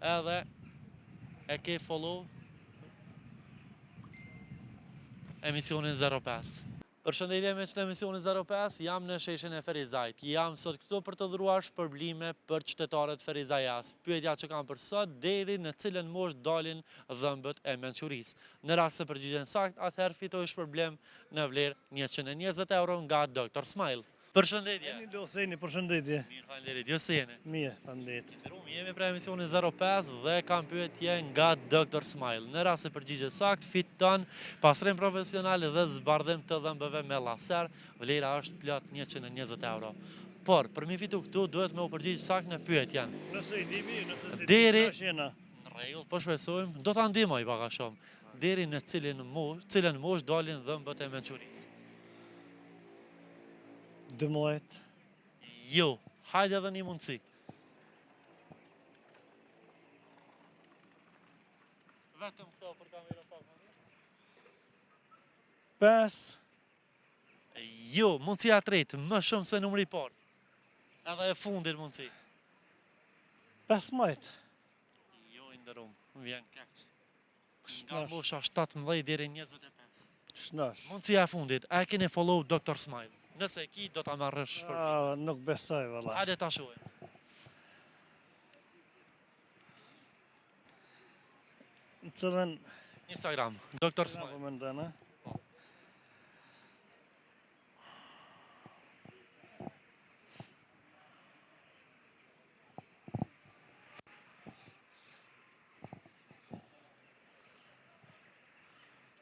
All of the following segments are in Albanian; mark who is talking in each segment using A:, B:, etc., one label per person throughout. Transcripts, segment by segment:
A: edhe e ke follow emisionin 05. Përshëndetje me që emisionin 05, jam në sheshin e Ferizajt. Jam sot këtu për të dhuruar shpërblime për qytetarët Ferizajas. Pyetja që kam për sot, deri në cilën moshë dalin dhëmbët e mençurisë. Në rast se përgjigjen sakt, atëherë fitoj shpërblim në vlerë 120 euro nga Dr. Smile. Përshëndetje.
B: Përshëndetje.
A: Mirë, faleminderit. Ju si jeni?
B: Mirë, faleminderit.
A: Jemi pra emisionin 05 dhe kam pyetje nga Dr. Smile. Në rast se përgjigjet sakt, fiton pastrim profesional dhe zbardhim të dhëmbëve me laser. Vlera është plot 120 euro. Por, për mi fitu këtu, duhet me u përgjigj sakt në pyetjen.
B: Nëse i di mirë, nëse si
A: Deri
B: jena.
A: në rregull, po shpresojmë, do ta ndihmoj pak a shumë. Deri në cilën moshë dalin dhëmbët e mençurisë.
B: 12.
A: Jo, hajde edhe një mundësi. Vetëm këto për kamera pak më mirë.
B: 5.
A: Jo, mundësia tretë, më shumë se numri i parë. Edhe e fundit mundësi.
B: 15.
A: Jo, i nderuar, më vjen keq. Nga
B: Shnash.
A: mosha 17 deri 25.
B: Shnash.
A: Mundësia e fundit, a e keni follow Dr. Smile? Nëse e ki, do ta marrësh shpërblim.
B: Nuk besoj, valla.
A: Hajde ta shohim.
B: Në cëllën...
A: Instagram, Dr. Smile.
B: Po mendon, a?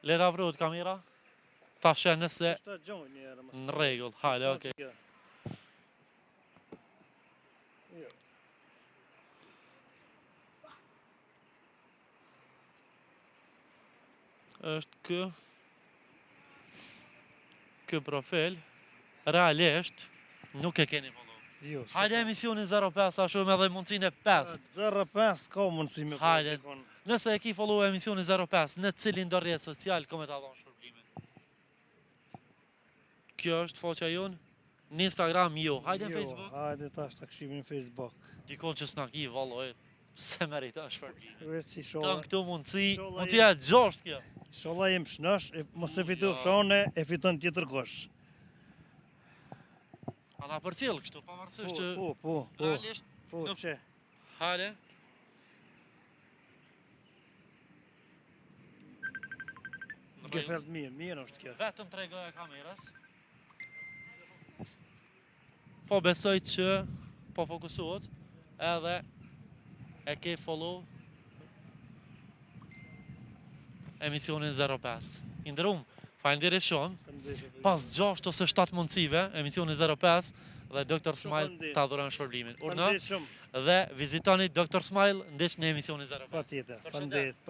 A: Le ta vrot kamera. Ta sheh nëse
B: Shta gjojnë një herë.
A: në rregull. Hajde, okay.
B: Jo.
A: Është ky profil realisht nuk e keni follow.
B: Jo.
A: Hajde emisionin 05, a shumë edhe mundësinë e 5.
B: 05 ka mundësi me
A: Hajde. Nëse e ki follow emisionin 05, në cilin do rrjet social, kome ta dhonë shpërblimin? Kjo është foqa jonë? Në Instagram, jo. Hajde në Facebook?
B: Hajde tash ta këshimi në Facebook.
A: Dikon që s'na ki, valloj, se merita shpërblimin.
B: Vesh që
A: Tën
B: shola...
A: këtu mundësi,
B: shola
A: mundësia e gjosht kjo.
B: Shola jem shnash, mos e fitu
A: Jo.
B: frone, e fiton tjetër kosh.
A: A na përcjell kështu, pavarësisht që
B: Po,
A: realisht,
B: po,
A: nuk-
B: që.
A: hajde. Në
B: Ke
A: rregull.
B: felt mirë është kjo.
A: Vetëm tregoja kamerës. Po besoj që po fokusohet edhe e ke follow emisionin 05. I nderuar, faleminderit shumë. Pas 6 ose 7 mundësive, emisioni 05 dhe Dr. Smile
B: faleminderit.
A: ta dhuron shpërblimin. Urna
B: Faleminderit shumë.
A: dhe vizitoni Dr. Smile ndesh në emisionin 05.
B: Patjetër.
A: Përshëndes.
B: Faleminderit.